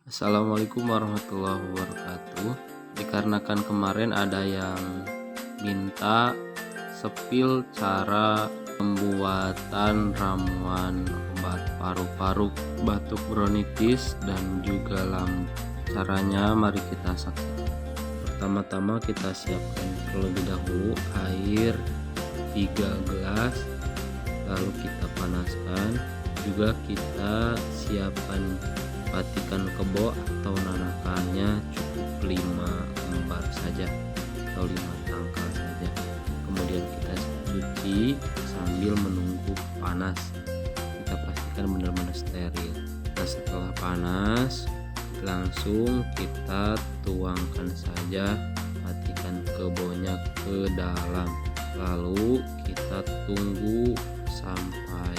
Assalamualaikum warahmatullahi wabarakatuh. Dikarenakan kemarin ada yang minta sepil cara pembuatan ramuan obat paru-paru, batuk bronkitis dan juga lambe. Caranya mari kita saksikan. Pertama-tama kita siapkan terlebih dahulu air 3 gelas, lalu kita panaskan. Juga kita siapkan patikan kebo atau nanakannya cukup 5 lembar saja atau 5 tangkal saja. Kemudian kita cuci sambil menunggu panas. Kita pastikan benar-benar steril. Nah, setelah panas langsung kita tuangkan saja patikan kebonya ke dalam, lalu kita tunggu sampai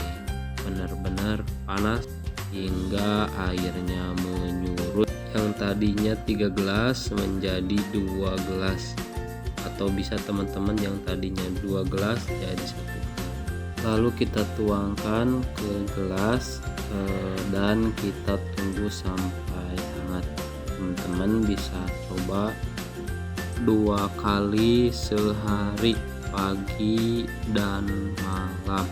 benar-benar panas hingga airnya menyurut, yang tadinya 3 gelas menjadi 2 gelas, atau bisa teman-teman yang tadinya 2 gelas jadi 1. Lalu kita tuangkan ke gelas dan kita tunggu sampai hangat. Teman-teman bisa coba 2 kali sehari, pagi dan malam.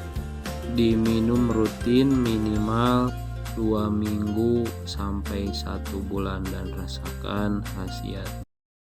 Diminum rutin minimal 2 minggu sampai 1 bulan dan rasakan khasiat.